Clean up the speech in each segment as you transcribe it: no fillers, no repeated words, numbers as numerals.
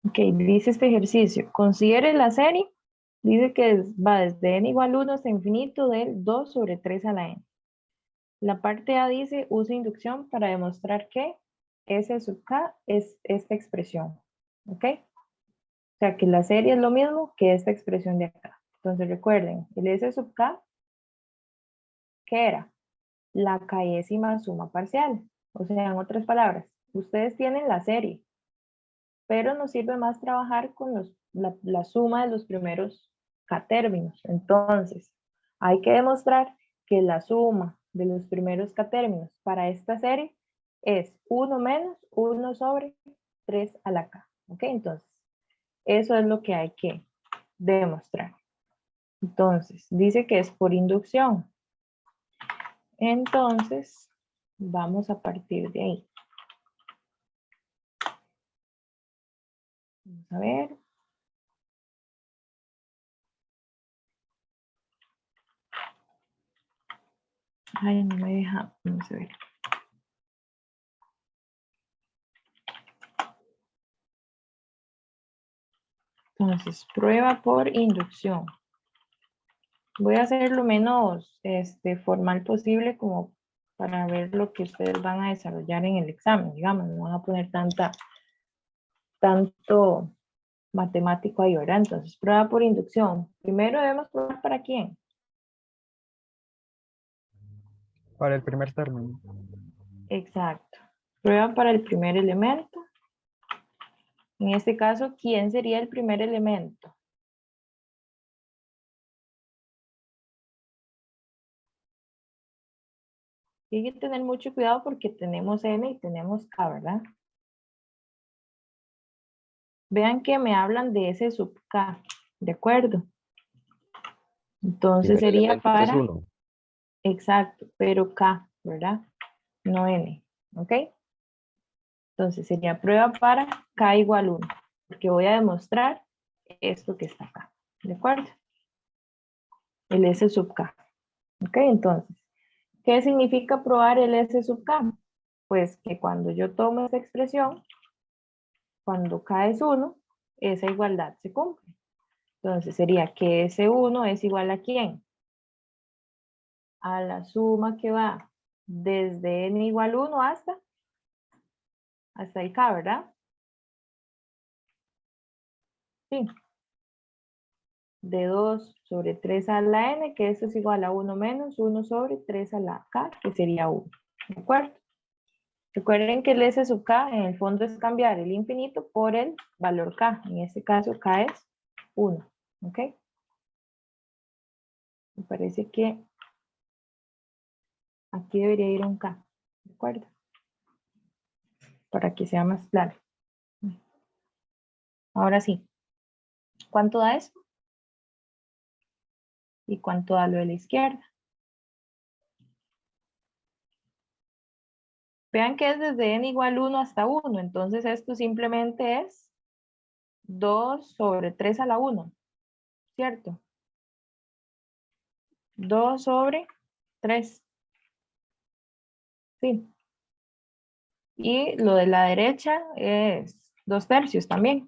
Ok, dice este ejercicio. Considere la serie. Dice que va desde n igual 1 hasta infinito del 2 sobre 3 a la n. La parte A dice, usa inducción para demostrar que S sub K es esta expresión. ¿Ok? O sea, que la serie es lo mismo que esta expresión de acá. Entonces recuerden, el S sub K, ¿qué era? La késima suma parcial. O sea, en otras palabras, ustedes tienen la serie, pero nos sirve más trabajar con la suma de los primeros K términos. Entonces, hay que demostrar que la suma de los primeros K términos para esta serie es 1 menos 1 sobre 3 a la K. ¿Ok? Entonces, eso es lo que hay que demostrar. Entonces, dice que es por inducción. Entonces, vamos a partir de ahí. Vamos a ver. Ay, no me deja. Vamos a ver. Entonces, prueba por inducción. Voy a hacer lo menos formal posible como para ver lo que ustedes van a desarrollar en el examen. Digamos, no van a poner tanto matemático ahí, ¿verdad? Entonces, prueba por inducción. Primero debemos probar para quién. Para el primer término. Exacto. Prueba para el primer elemento. En este caso, ¿quién sería el primer elemento? Hay que tener mucho cuidado porque tenemos n y tenemos k, ¿verdad? Vean que me hablan de ese sub k, ¿de acuerdo? Entonces Primer sería elemento es para, 1. exacto, pero k, ¿verdad? No n, ¿ok? Entonces sería prueba para k igual 1, porque voy a demostrar esto que está acá, ¿de acuerdo? El s sub k, ¿ok? Entonces, ¿qué significa probar el s sub k? Pues que cuando yo tomo esta expresión, cuando k es 1, esa igualdad se cumple. Entonces sería que S1 es igual a ¿quién? A la suma que va desde n igual 1 hasta el k, ¿verdad? Sí. De 2 sobre 3 a la n, que eso es igual a 1 menos 1 sobre 3 a la k, que sería 1. ¿De acuerdo? Recuerden que el s sub k en el fondo es cambiar el infinito por el valor k. En este caso k es 1. ¿Ok? Me parece que aquí debería ir un k. ¿De acuerdo? Para que sea más claro. Ahora sí. ¿Cuánto da esto? ¿Y cuánto da lo de la izquierda? Vean que es desde n igual 1 hasta 1. Entonces esto simplemente es 2 sobre 3 a la 1. ¿Cierto? 2 sobre 3. Sí. Y lo de la derecha es 2 tercios también.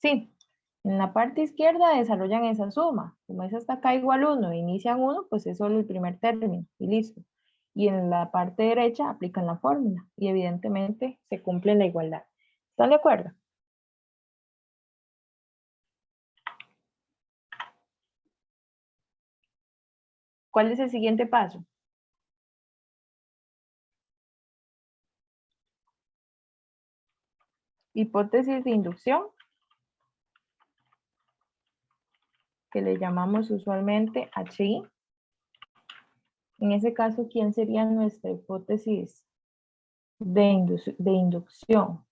Sí. En la parte izquierda desarrollan esa suma. Como es hasta acá igual 1 e inician 1, pues es solo el primer término y listo. Y en la parte derecha aplican la fórmula y evidentemente se cumple la igualdad. ¿Están de acuerdo? ¿Cuál es el siguiente paso? Hipótesis de inducción, que le llamamos usualmente HI. En ese caso, ¿quién sería nuestra hipótesis de inducción?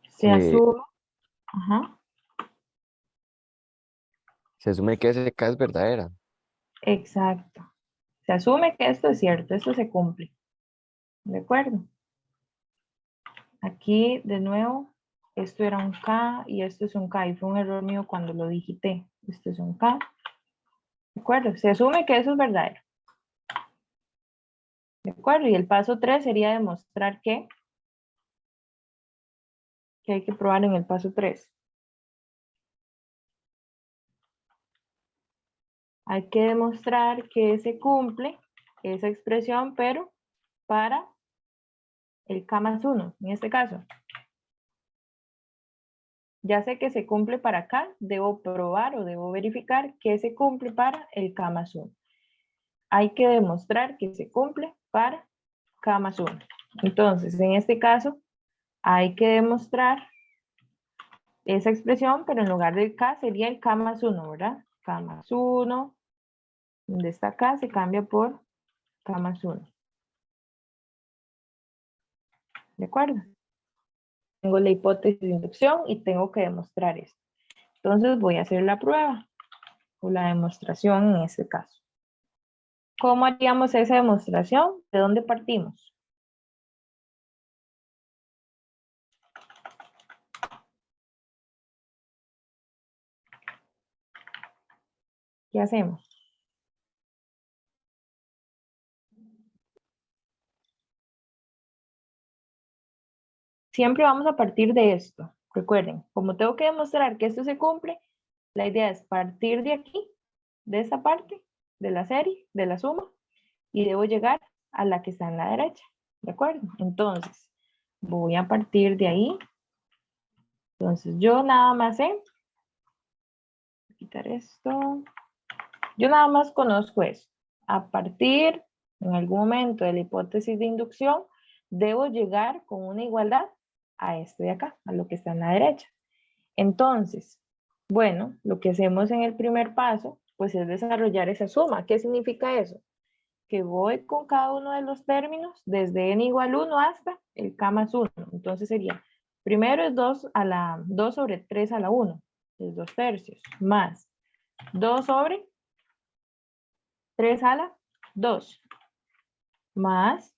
Se Que asume, ajá, se asume que SK es verdadera. exacto. Se asume que esto es cierto, esto se cumple. ¿De acuerdo? Aquí, de nuevo, esto era un K y esto es un K. Y fue un error mío cuando lo digité. Esto es un K. ¿De acuerdo? Se asume que eso es verdadero. ¿De acuerdo? Y el paso 3 sería demostrar que que hay que probar en el paso 3. Hay que demostrar que se cumple esa expresión, pero para el K más 1, en este caso. Ya sé que se cumple para acá, debo probar o debo verificar que se cumple para el K más 1. Hay que demostrar que se cumple para K más 1. Entonces, en este caso, hay que demostrar esa expresión, pero en lugar del K sería el K más 1, ¿verdad? K más 1, donde está K se cambia por K más 1. ¿De acuerdo? Tengo la hipótesis de inducción y tengo que demostrar esto. Entonces voy a hacer la prueba o la demostración en este caso. ¿Cómo haríamos esa demostración? ¿De dónde partimos? ¿Qué hacemos? Siempre vamos a partir de esto. Recuerden, como tengo que demostrar que esto se cumple, la idea es partir de aquí, de esta parte, de la serie, de la suma, y debo llegar a la que está en la derecha. ¿De acuerdo? Entonces, voy a partir de ahí. Entonces, yo nada más sé, quitar esto. Yo nada más conozco eso. A partir, en algún momento de la hipótesis de inducción, debo llegar con una igualdad a esto de acá, a lo que está en la derecha. Entonces, bueno, lo que hacemos en el primer paso, pues es desarrollar esa suma. ¿Qué significa eso? Que voy con cada uno de los términos, desde n igual 1 hasta el k más 1. Entonces sería, primero es 2 sobre 3 a la 1, es 2 tercios, más 2 sobre 3 a la 2, más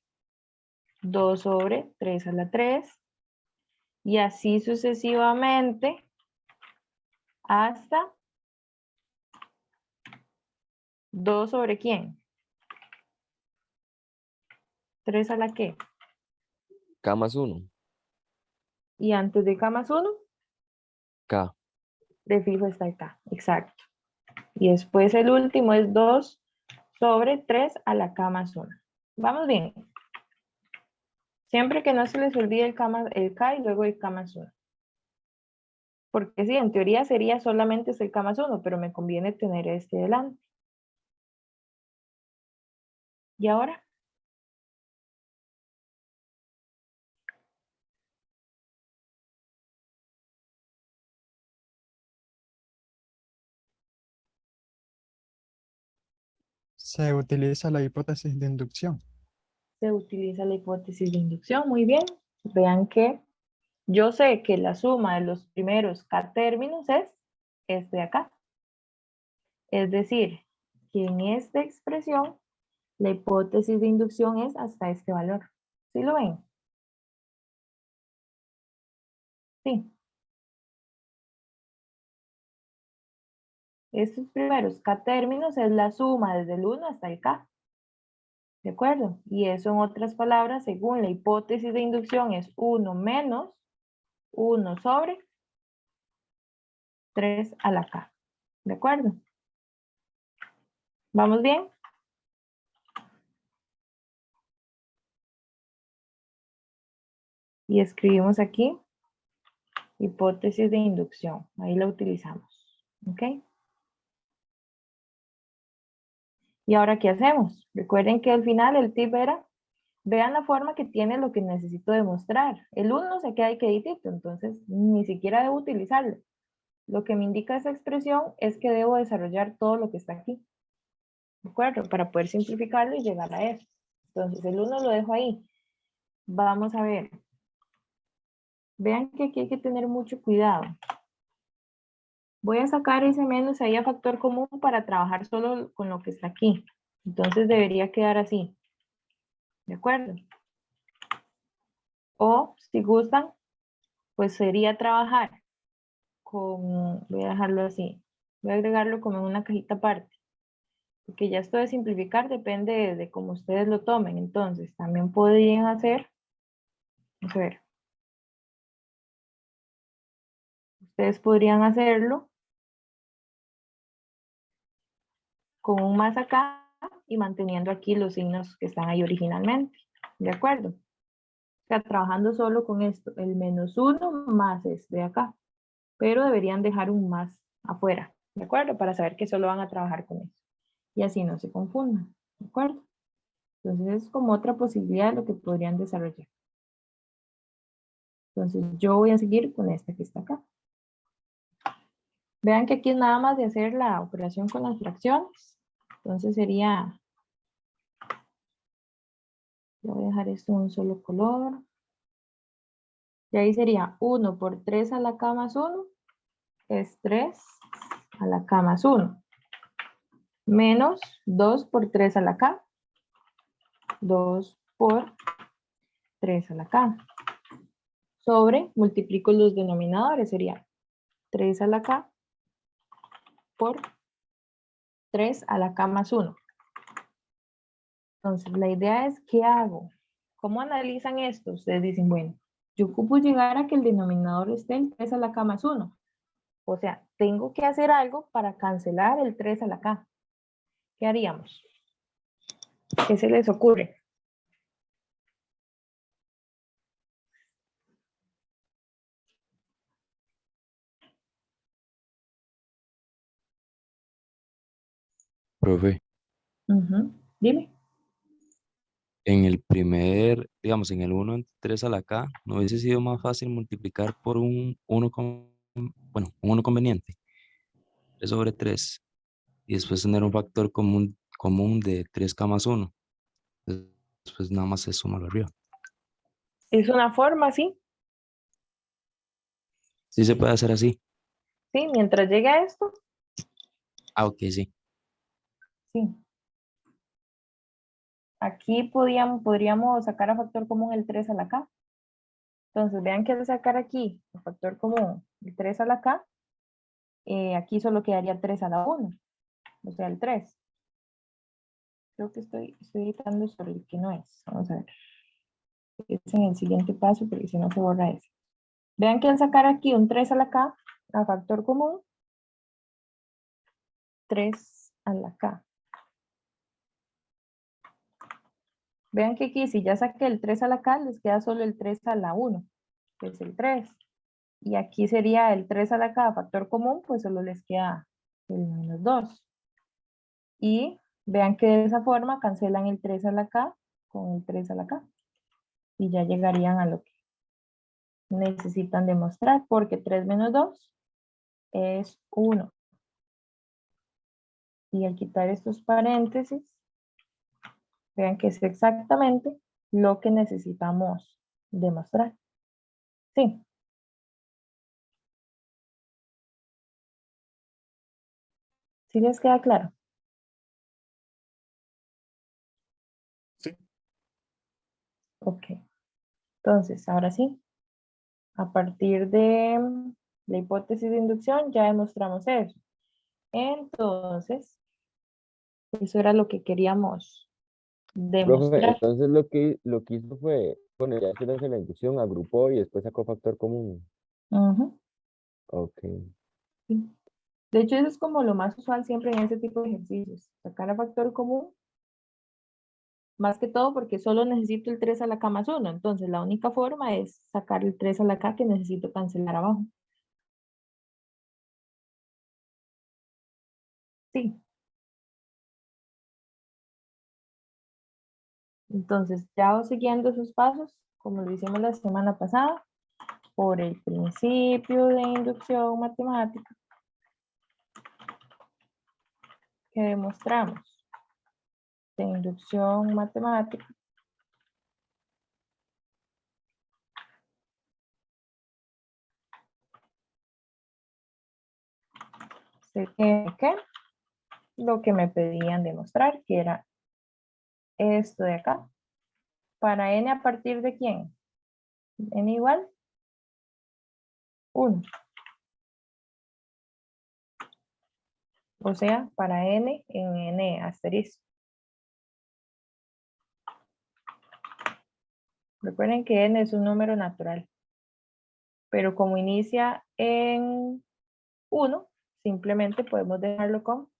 2 sobre 3 a la 3, y así sucesivamente hasta 2 sobre ¿quién? 3 a la ¿qué? K más 1. Y antes de k más 1, K. de fijo está el k, exacto. Y después el último es 2 sobre 3 a la k más 1. ¿Vamos bien? Siempre que no se les olvide el k y luego el k más 1. Porque sí, en teoría sería solamente el k más 1, pero me conviene tener este delante. ¿Y ahora? Se utiliza la hipótesis de inducción. Se utiliza la hipótesis de inducción. Muy bien. Vean que yo sé que la suma de los primeros k términos es este de acá. Es decir, que en esta expresión la hipótesis de inducción es hasta este valor. ¿Sí lo ven? Sí. Estos primeros k términos es la suma desde el 1 hasta el k. ¿De acuerdo? Y eso, en otras palabras, según la hipótesis de inducción, es 1 menos 1 sobre 3 a la k. ¿De acuerdo? ¿Vamos bien? Y escribimos aquí hipótesis de inducción. Ahí la utilizamos. ¿Ok? ¿Y ahora qué hacemos? Recuerden que al final el tip era, vean la forma que tiene lo que necesito demostrar. El 1 se queda ahí queditito, entonces ni siquiera debo utilizarlo. Lo que me indica esa expresión es que debo desarrollar todo lo que está aquí. ¿De acuerdo? Para poder simplificarlo y llegar a eso. Entonces el 1 lo dejo ahí. Vamos a ver. Vean que aquí hay que tener mucho cuidado. Voy a sacar ese menos ahí a factor común para trabajar solo con lo que está aquí. Entonces debería quedar así. ¿De acuerdo? O si gustan, pues sería trabajar con, voy a dejarlo así. Voy a agregarlo como en una cajita aparte. Porque ya esto de simplificar depende de cómo ustedes lo tomen. Entonces también podrían hacer, vamos a ver. Ustedes podrían hacerlo con un más acá y manteniendo aquí los signos que están ahí originalmente. ¿De acuerdo? O sea, trabajando solo con esto, el -1 más este de acá. Pero deberían dejar un más afuera. ¿De acuerdo? Para saber que solo van a trabajar con eso. Y así no se confundan. ¿De acuerdo? Entonces es como otra posibilidad de lo que podrían desarrollar. Entonces yo voy a seguir con esta que está acá. Vean que aquí es nada más de hacer la operación con las fracciones. Entonces sería, yo voy a dejar esto en un solo color. Y ahí sería 1 por 3 a la k más 1 es 3 a la k más 1. Menos 2 por 3 a la k. 2 por 3 a la k. Sobre, multiplico los denominadores, sería 3 a la k por 3 a la k más 1. Entonces, la idea es, ¿qué hago? ¿Cómo analizan esto? Ustedes dicen, bueno, yo ocupo llegar a que el denominador esté en 3 a la k más 1. O sea, tengo que hacer algo para cancelar el 3 a la k. ¿Qué haríamos? ¿Qué se les ocurre? Profe, Dime. en el primer, digamos, en el 1 entre 3 a la K, ¿no hubiese sido más fácil multiplicar por un 1 bueno, un 1 conveniente? 3 sobre 3. Y después tener un factor común de 3K más 1. Después nada más se suma lo arriba. Es una forma, ¿sí? Sí se puede hacer así. Sí, mientras llegue a esto, Ah, ok, sí. sí. Aquí podríamos sacar a factor común el 3 a la k. Entonces, vean que al sacar aquí el factor común, el 3 a la k, aquí solo quedaría 3 a la 1, o sea, el 3. Creo que estoy editando sobre el que no es. Vamos a ver. Es en el siguiente paso, porque si no se borra ese. Vean que al sacar aquí un 3 a la k, a factor común, 3 a la k. Vean que aquí, si ya saqué el 3 a la k, les queda solo el 3 a la 1, que es el 3. Y aquí sería el 3 a la k, factor común, pues solo les queda el -2. Y vean que de esa forma cancelan el 3 a la k con el 3 a la k. Y ya llegarían a lo que necesitan demostrar, porque 3 menos 2 es 1. Y al quitar estos paréntesis, vean que es exactamente lo que necesitamos demostrar. Sí. ¿Sí les queda claro? Sí. Ok. Entonces, ahora sí, a partir de la hipótesis de inducción ya demostramos eso. Entonces, eso era lo que queríamos Profe, demostrar. entonces lo que hizo fue, bueno, ya que no hace la inducción, agrupó y después sacó factor común. Ujú, Ok. sí. De hecho, eso es como lo más usual siempre en ese tipo de ejercicios. Sacar a factor común, más que todo porque solo necesito el 3 a la k más 1. Entonces, la única forma es sacar el 3 a la k que necesito cancelar abajo. Sí. Entonces, ya voy siguiendo esos pasos, como lo hicimos la semana pasada, por el principio de inducción matemática que demostramos. De inducción matemática. Se tiene que lo que me pedían demostrar, que era esto de acá. Para n a partir de quién? N igual 1. O sea, para n en n asterisco. Recuerden que n es un número natural. Pero como inicia en 1, simplemente podemos dejarlo con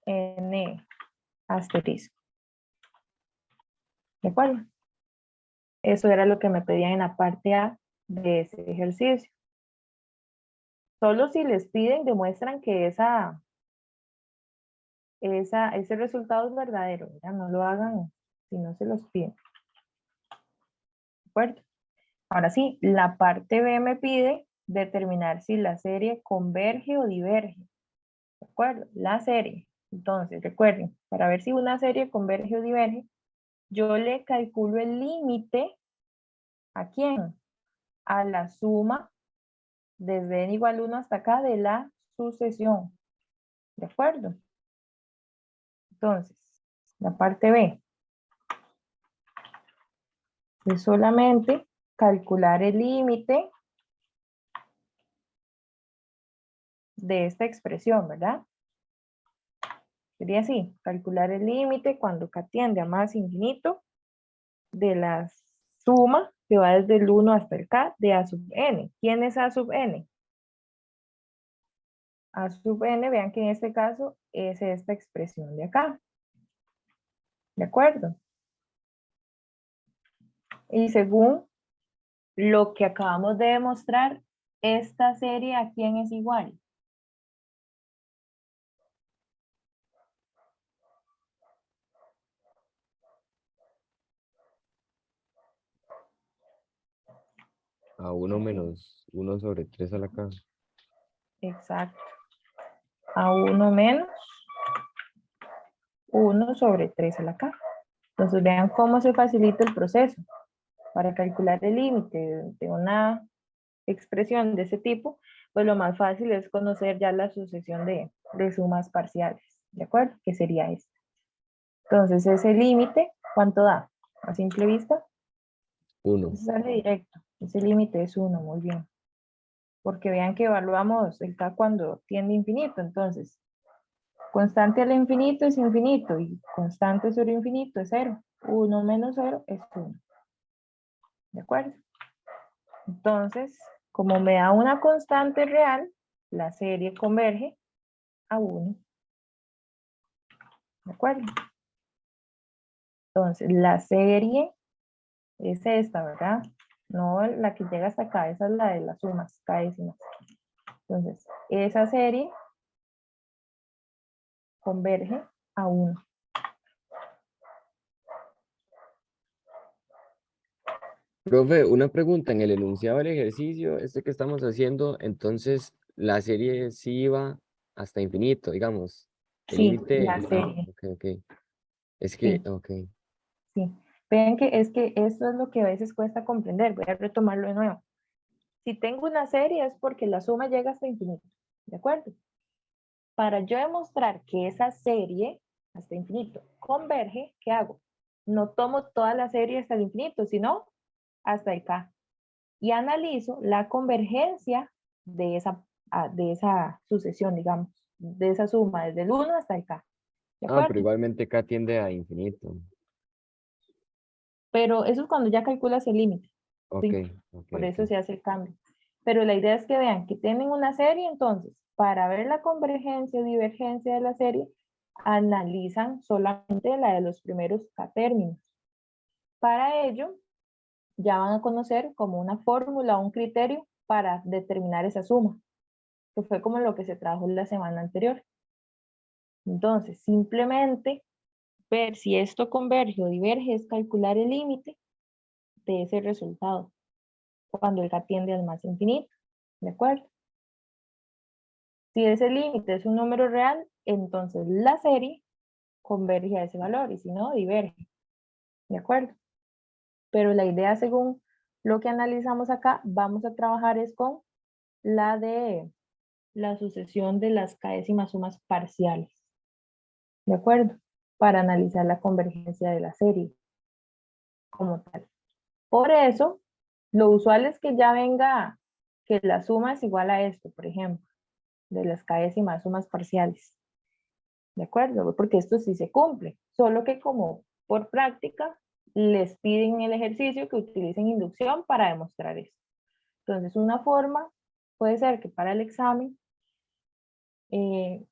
n asterisco. ¿De acuerdo? Eso era lo que me pedían en la parte A de ese ejercicio. Solo si les piden, demuestran que ese resultado es verdadero. Ya no lo hagan si no se los piden. ¿De acuerdo? Ahora sí, la parte B me pide determinar si la serie converge o diverge. ¿De acuerdo? La serie. Entonces, recuerden, para ver si una serie converge o diverge, yo le calculo el límite. ¿A quién? A la suma desde n igual 1 hasta acá de la sucesión. ¿De acuerdo? Entonces, la parte B es solamente calcular el límite de esta expresión, ¿verdad? Sería así, calcular el límite cuando k tiende a más infinito de la suma que va desde el 1 hasta el k de a sub n. ¿Quién es a sub n? A sub n, vean que en este caso es esta expresión de acá. ¿De acuerdo? Y según lo que acabamos de demostrar, esta serie ¿a quién es igual? A 1 menos 1 sobre 3 a la k. Exacto. A 1 menos 1 sobre 3 a la k. Entonces vean cómo se facilita el proceso. Para calcular el límite de una expresión de ese tipo, pues lo más fácil es conocer ya la sucesión de sumas parciales, ¿de acuerdo? Que sería esta. Entonces ese límite, ¿cuánto da? A simple vista, 1. sale directo. Ese límite es 1, muy bien. Porque vean que evaluamos el k cuando tiende a infinito, entonces constante al infinito es infinito y constante sobre infinito es 0. 1 menos 0 es 1. ¿De acuerdo? Entonces, como me da una constante real, la serie converge a 1. ¿De acuerdo? Entonces, la serie es esta, ¿verdad? No la que llega hasta acá, esa es la de las sumas, k décimas. Entonces, esa serie converge a 1. Profe, una pregunta, en el enunciado del ejercicio, este que estamos haciendo, entonces la serie sí va hasta infinito, digamos. El Sí, límite, la serie. ok. Es que, Sí, ok. sí. Ven que es que esto es lo que a veces cuesta comprender. Voy a retomarlo de nuevo. Si tengo una serie es porque la suma llega hasta infinito. ¿De acuerdo? Para yo demostrar que esa serie hasta infinito converge, ¿qué hago? No tomo toda la serie hasta el infinito, sino hasta el k. Y analizo la convergencia de esa sucesión, digamos, de esa suma, desde el 1 hasta el k. ¿De Pero acuerdo? igualmente k tiende a infinito. Pero eso es cuando ya calculas el límite. Ok, ¿Sí? ok, Por eso ok. se hace el cambio. Pero la idea es que vean que tienen una serie, entonces, para ver la convergencia o divergencia de la serie, analizan solamente la de los primeros k términos. Para ello, ya van a conocer como una fórmula o un criterio para determinar esa suma, que fue como lo que se trabajó la semana anterior. Entonces, simplemente ver si esto converge o diverge es calcular el límite de ese resultado cuando el k tiende al más infinito. ¿De acuerdo? Si ese límite es un número real, entonces la serie converge a ese valor y si no, diverge. ¿De acuerdo? Pero la idea, según lo que analizamos acá, vamos a trabajar es con la de la sucesión de las k décimas sumas parciales. ¿De acuerdo? Para analizar la convergencia de la serie como tal. Por eso, lo usual es que ya venga que la suma es igual a esto, por ejemplo, de las k décimas sumas parciales. ¿De acuerdo? Porque esto sí se cumple, solo que como por práctica les piden el ejercicio que utilicen inducción para demostrar esto. Entonces, una forma puede ser que para el examen,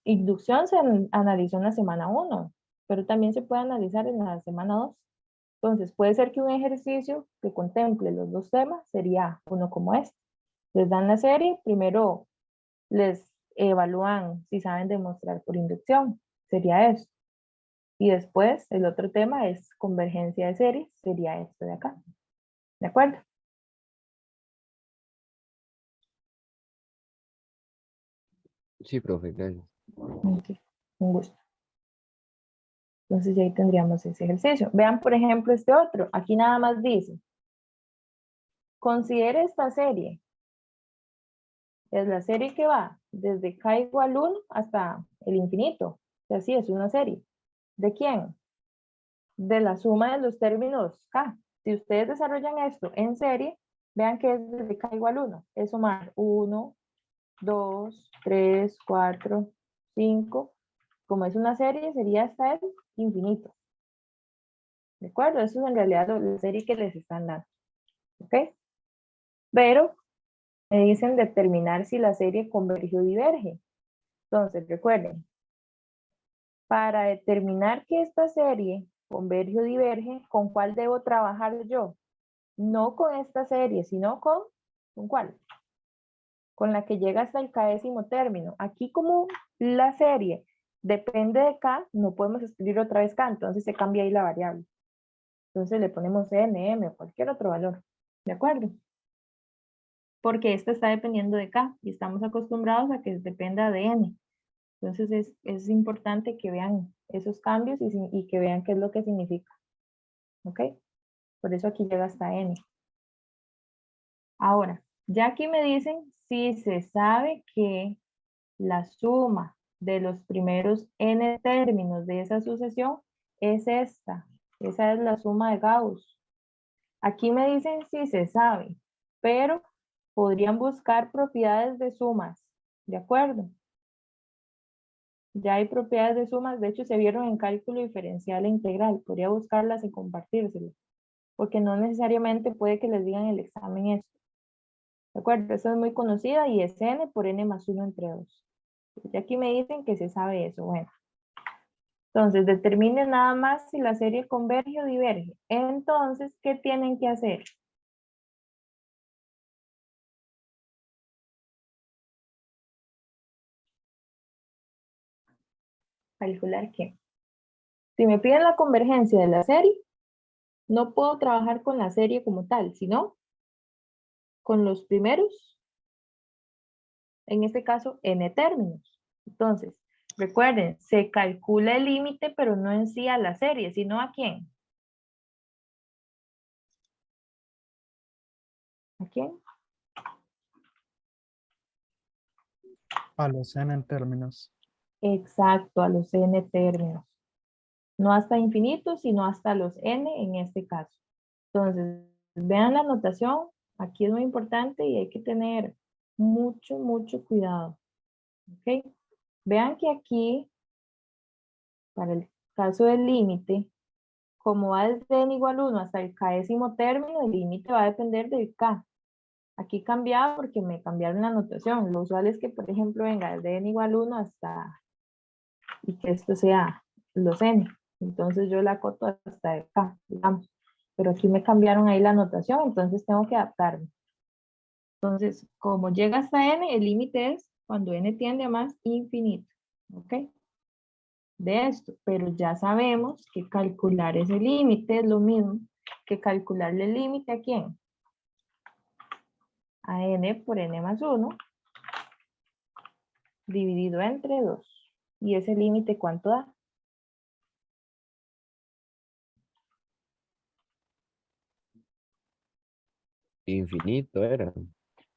inducción se analizó en la semana 1, pero también se puede analizar en la semana 2. Entonces, puede ser que un ejercicio que contemple los dos temas sería uno como este. Les dan la serie, primero les evalúan si saben demostrar por inducción, sería eso. Y después el otro tema es convergencia de series, sería esto de acá. ¿De acuerdo? Sí, profe, gracias. Ok, un gusto. Entonces ya ahí tendríamos ese ejercicio. Vean, por ejemplo, este otro. Aquí nada más dice, considere esta serie. Es la serie que va desde k igual 1 hasta el infinito. O sea, sí, es una serie. ¿De quién? De la suma de los términos k. Si ustedes desarrollan esto en serie, vean que es desde k igual 1. Es sumar 1, 2, 3, 4, 5. Como es una serie, sería hasta el infinito. ¿De acuerdo? Eso es en realidad la serie que les están dando. ¿Ok? Pero me dicen determinar si la serie converge o diverge. Entonces, recuerden, para determinar que esta serie converge o diverge, ¿con cuál debo trabajar yo? No con esta serie, sino ¿con cuál? Con la que llega hasta el k-º término. Aquí como la serie depende de k, no podemos escribir otra vez k, entonces se cambia ahí la variable. Entonces le ponemos n, m o cualquier otro valor. ¿De acuerdo? Porque esta está dependiendo de k y estamos acostumbrados a que dependa de n. Entonces es importante que vean esos cambios y que vean qué es lo que significa. ¿Ok? Por eso aquí llega hasta n. Ahora, ya aquí me dicen si se sabe que la suma de los primeros n términos de esa sucesión es esta. Esa es la suma de Gauss. Aquí me dicen si se sabe, pero podrían buscar propiedades de sumas. ¿De acuerdo? Ya hay propiedades de sumas, de hecho se vieron en cálculo diferencial e integral. Podría buscarlas y compartírselas, porque no necesariamente puede que les digan el examen esto. ¿De acuerdo? Esa es muy conocida y es n por n más 1 entre 2. Y aquí me dicen que se sabe eso. Bueno. Entonces, determinen nada más si la serie converge o diverge. Entonces, ¿qué tienen que hacer? Calcular qué. Si me piden la convergencia de la serie, no puedo trabajar con la serie como tal, sino con los primeros, en este caso, n términos. Entonces, recuerden, se calcula el límite, pero no en sí a la serie, sino a quién. ¿A quién? A los n en términos. Exacto, a los n términos. No hasta infinito, sino hasta los n en este caso. Entonces, vean la notación. Aquí es muy importante y hay que tener mucho, mucho cuidado. ¿Ok? Vean que aquí, para el caso del límite, como va desde n igual 1 hasta el k-º término, el límite va a depender del k. Aquí cambiaba porque me cambiaron la notación. Lo usual es que, por ejemplo, venga desde n igual 1 hasta, y que esto sea los n. Entonces yo la acoto hasta el k, digamos. Pero aquí me cambiaron ahí la notación, entonces tengo que adaptarme. Entonces, como llega hasta n, el límite es cuando n tiende a más infinito. ¿Ok? De esto, pero ya sabemos que calcular ese límite es lo mismo que calcularle el límite a quién. A n por n más 1 dividido entre 2. ¿Y ese límite cuánto da? Infinito era.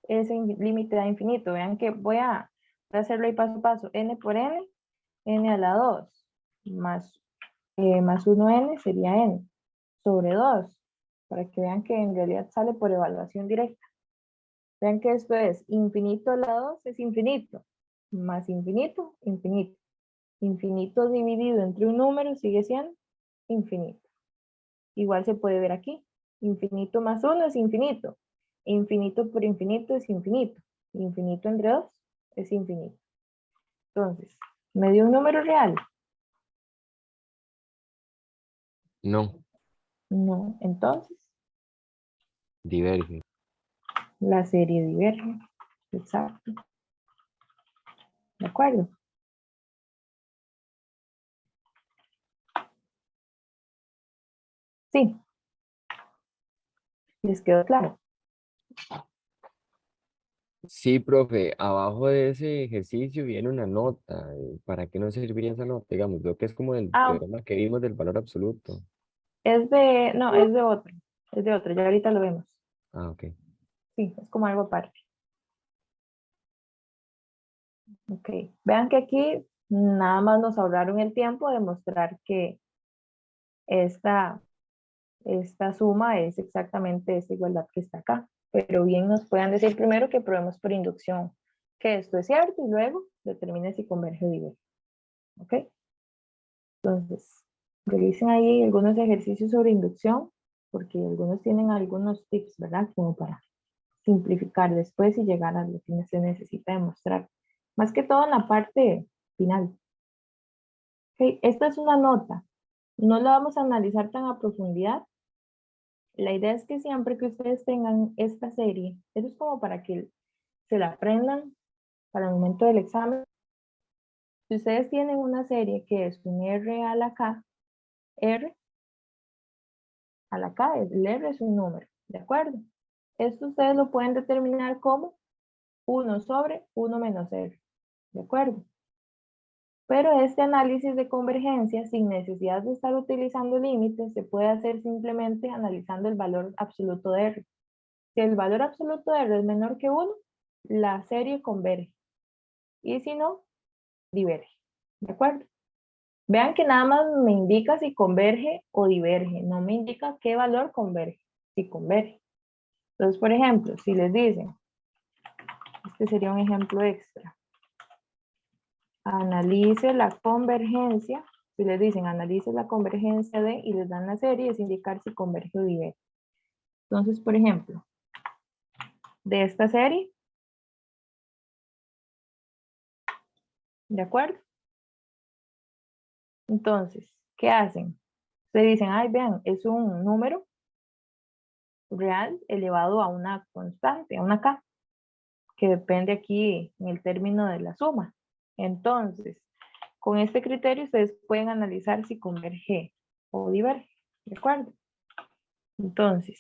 Ese límite da infinito. Vean que voy a hacerlo ahí paso a paso. N por n a la 2, más 1n sería n sobre 2, para que vean que en realidad sale por evaluación directa. Vean que esto es infinito a la 2 es infinito, más infinito, infinito. Infinito dividido entre un número sigue siendo infinito. Igual se puede ver aquí. Infinito más 1 es infinito. Infinito por infinito es infinito. Infinito entre 2 es infinito. Entonces, ¿me dio un número real? No, No. Entonces, diverge. la serie diverge. Exacto. ¿De acuerdo? Sí. ¿Les quedó claro? Sí, profe, abajo de ese ejercicio viene una nota. ¿Para qué nos serviría esa nota? Digamos, lo que es como el Ah, teorema que vimos del valor absoluto. no, es de otro. Es de otro, ya ahorita lo vemos. Ah, ok. Sí, es como algo aparte. Ok. Vean que aquí nada más nos ahorraron el tiempo de mostrar que esta suma es exactamente esta igualdad que está acá. Pero bien nos pueden decir primero que probemos por inducción que esto es cierto y luego determine si converge o diverge. ¿Ok? Entonces, realicen ahí algunos ejercicios sobre inducción, porque algunos tienen algunos tips, ¿verdad? Como para simplificar después y llegar a lo que se necesita demostrar. Más que todo en la parte final. Ok, esta es una nota. No la vamos a analizar tan a profundidad. La idea es que siempre que ustedes tengan esta serie, eso es como para que se la aprendan para el momento del examen. Si ustedes tienen una serie que es un R a la K, R a la K, el R es un número, ¿de acuerdo? Esto ustedes lo pueden determinar como 1 sobre 1 menos R, ¿de acuerdo? Pero este análisis de convergencia, sin necesidad de estar utilizando límites, se puede hacer simplemente analizando el valor absoluto de R. Si el valor absoluto de R es menor que 1, la serie converge. Y si no, diverge. ¿De acuerdo? Vean que nada más me indica si converge o diverge. No me indica qué valor converge. Si converge. Entonces, por ejemplo, si les dicen, este sería un ejemplo extra. Analice la convergencia. Si les dicen analice la convergencia de y les dan la serie, es indicar si converge o diverge. Entonces, por ejemplo, de esta serie, ¿de acuerdo? Entonces, ¿qué hacen? Se dicen, ay, vean, es un número real elevado a una constante, a una K, que depende aquí en el término de la suma. Entonces, con este criterio ustedes pueden analizar si converge o diverge, ¿de acuerdo? Entonces,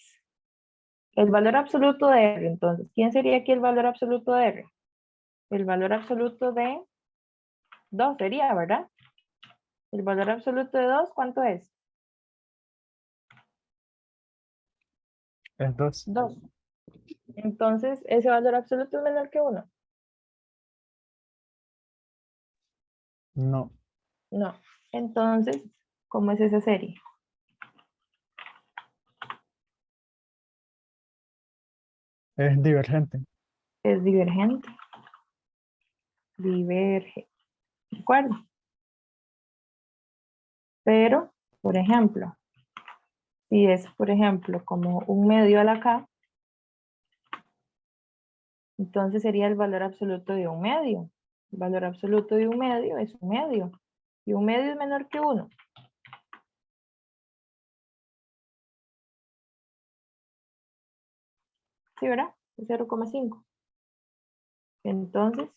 el valor absoluto de R, entonces, ¿quién sería aquí el valor absoluto de R? El valor absoluto de 2 sería, ¿verdad? El valor absoluto de 2, ¿cuánto es? Es 2. 2. Entonces, ese valor absoluto es menor que 1. No. No. Entonces, ¿cómo es esa serie? Es divergente. Es divergente. Diverge. ¿De acuerdo? Pero, por ejemplo, si es, por ejemplo, como un medio a la K, entonces sería el valor absoluto de un medio. El valor absoluto de un medio es un medio. Y un medio es menor que 1. ¿Sí, verdad? Es 0,5. Entonces,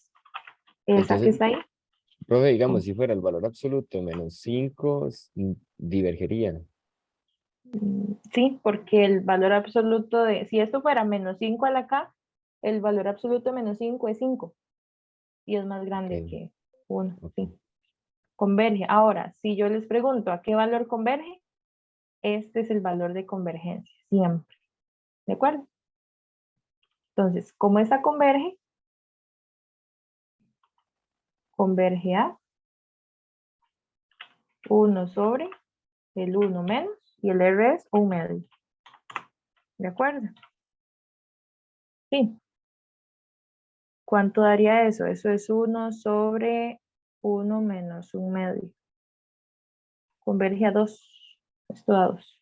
esa que Entonces, está ahí, profe, digamos, si fuera el valor absoluto menos 5, divergería. sí, porque el valor absoluto de, si esto fuera menos 5 a la K, el valor absoluto de menos 5 es 5 y es más grande Ok, que 1, ok. sí. Converge. Ahora, si yo les pregunto a qué valor converge, este es el valor de convergencia, siempre. ¿De acuerdo? Entonces, como esta converge, converge a 1 sobre el 1 menos y el R es un medio. ¿De acuerdo? Sí. ¿Cuánto daría eso? Eso es 1 sobre 1 menos un medio. Converge a 2. Esto da 2.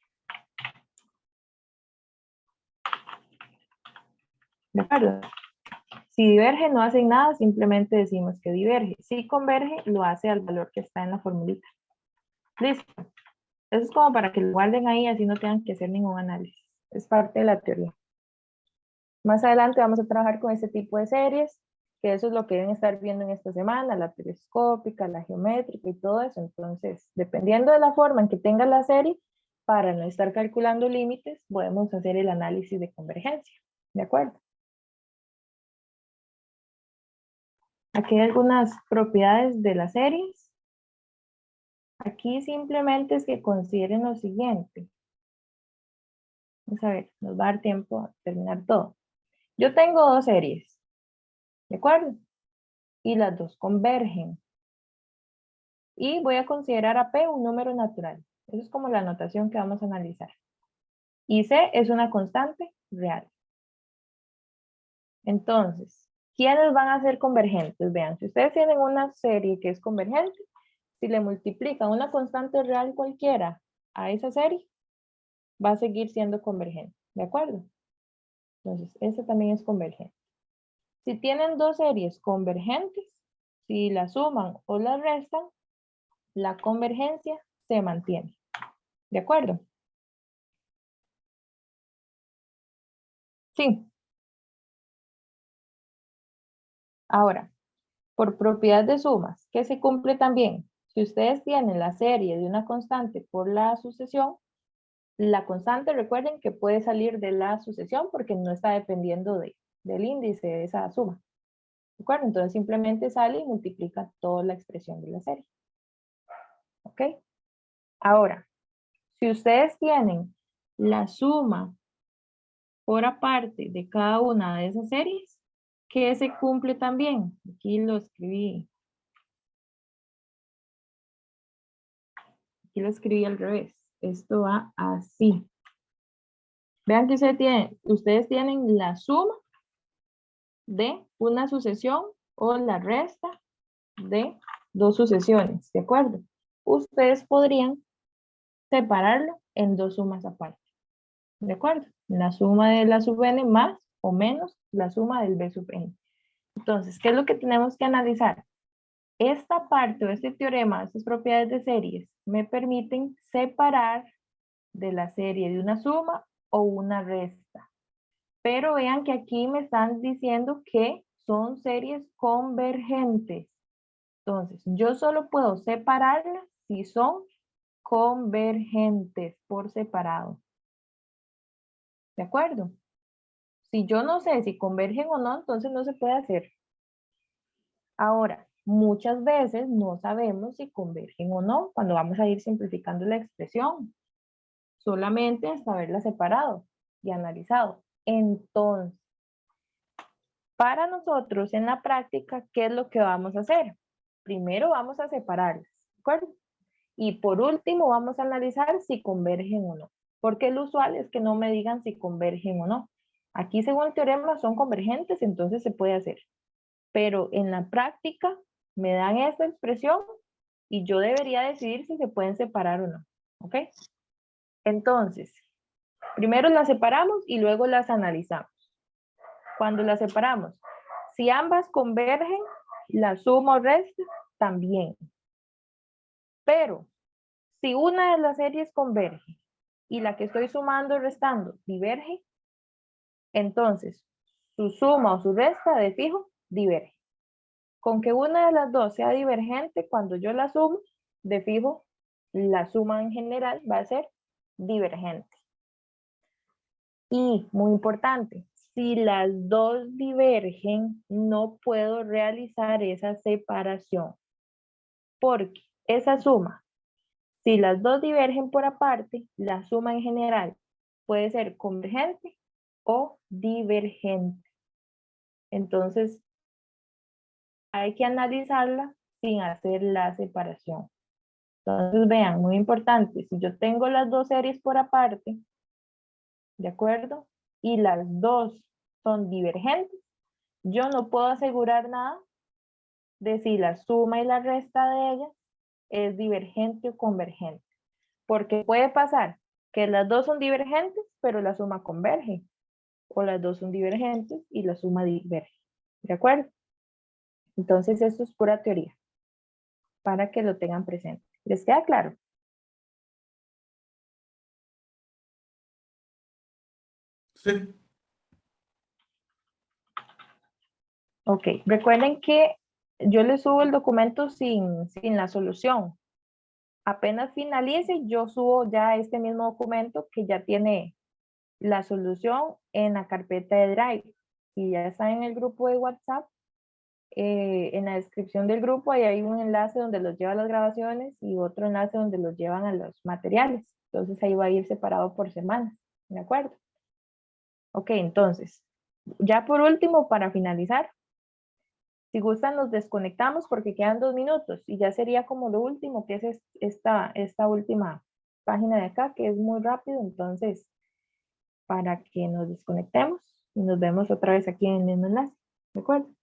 ¿De acuerdo? Si diverge, no hacen nada, simplemente decimos que diverge. Si converge, lo hace al valor que está en la formulita. Listo. Eso es como para que lo guarden ahí, así no tengan que hacer ningún análisis. Es parte de la teoría. Más adelante vamos a trabajar con este tipo de series, que eso es lo que deben estar viendo en esta semana, la telescópica, la geométrica y todo eso. Entonces, dependiendo de la forma en que tenga la serie, para no estar calculando límites, podemos hacer el análisis de convergencia. ¿De acuerdo? Aquí hay algunas propiedades de las series. Aquí simplemente es que consideren lo siguiente. Vamos a ver, nos va a dar tiempo a terminar todo. Yo tengo dos series, ¿de acuerdo? Y las dos convergen. Y voy a considerar a P un número natural. Eso es como la notación que vamos a analizar. Y C es una constante real. Entonces, ¿quiénes van a ser convergentes? Vean, si ustedes tienen una serie que es convergente, si le multiplican una constante real cualquiera a esa serie, va a seguir siendo convergente, ¿de acuerdo? Entonces, ese también es convergente. Si tienen dos series convergentes, si la suman o la restan, la convergencia se mantiene, ¿de acuerdo? Sí. Ahora, por propiedad de sumas, que se cumple también. Si ustedes tienen la serie de una constante por la sucesión, la constante, recuerden que puede salir de la sucesión porque no está dependiendo del índice de esa suma. ¿De acuerdo? Entonces simplemente sale y multiplica toda la expresión de la serie. ¿Ok? Ahora, si ustedes tienen la suma por aparte de cada una de esas series, ¿qué se cumple también? Aquí lo escribí. Aquí lo escribí al revés. Esto va así. Vean que ustedes tienen la suma de una sucesión o la resta de dos sucesiones, ¿de acuerdo? Ustedes podrían separarlo en dos sumas aparte, ¿de acuerdo? La suma de la sub n más o menos la suma del b sub n. Entonces, ¿qué es lo que tenemos que analizar? Esta parte o este teorema, estas propiedades de series, me permiten separar de la serie de una suma o una resta. Pero vean que aquí me están diciendo que son series convergentes. Entonces, yo solo puedo separarlas si son convergentes por separado. ¿De acuerdo? Si yo no sé si convergen o no, entonces no se puede hacer. Ahora, muchas veces no sabemos si convergen o no cuando vamos a ir simplificando la expresión. Solamente hasta haberla separado y analizado. Entonces, para nosotros en la práctica, ¿qué es lo que vamos a hacer? Primero vamos a separarlas, ¿de acuerdo? Y por último vamos a analizar si convergen o no. Porque lo usual es que no me digan si convergen o no. Aquí según el teorema son convergentes, entonces se puede hacer. Pero en la práctica me dan esta expresión y yo debería decidir si se pueden separar o no. ¿Ok? Entonces, primero las separamos y luego las analizamos. Cuando las separamos, si ambas convergen, la suma o resta también. Pero si una de las series converge y la que estoy sumando o restando diverge, entonces su suma o su resta de fijo diverge. Con que una de las dos sea divergente, cuando yo la sumo, de fijo, la suma en general va a ser divergente. Y, muy importante, si las dos divergen, no puedo realizar esa separación. Porque esa suma, si las dos divergen por aparte, la suma en general puede ser convergente o divergente. Entonces, hay que analizarla sin hacer la separación. Entonces, vean, muy importante, si yo tengo las dos series por aparte, ¿de acuerdo? Y las dos son divergentes, yo no puedo asegurar nada de si la suma y la resta de ellas es divergente o convergente. Porque puede pasar que las dos son divergentes, pero la suma converge. o las dos son divergentes y la suma diverge. ¿De acuerdo? Entonces esto es pura teoría, para que lo tengan presente. ¿Les queda claro? Sí. Ok, recuerden que yo les subo el documento sin la solución. Apenas finalice, yo subo ya este mismo documento que ya tiene la solución en la carpeta de Drive. Y ya está en el grupo de WhatsApp. En la descripción del grupo ahí hay un enlace donde los lleva a las grabaciones y otro enlace donde los llevan a los materiales. Entonces ahí va a ir separado por semanas. ¿De acuerdo? Ok, entonces, ya por último, para finalizar, si gustan nos desconectamos porque quedan 2 minutos y ya sería como lo último, que es esta última página de acá, que es muy rápido. Entonces, para que nos desconectemos y nos vemos otra vez aquí en el mismo enlace. ¿De acuerdo?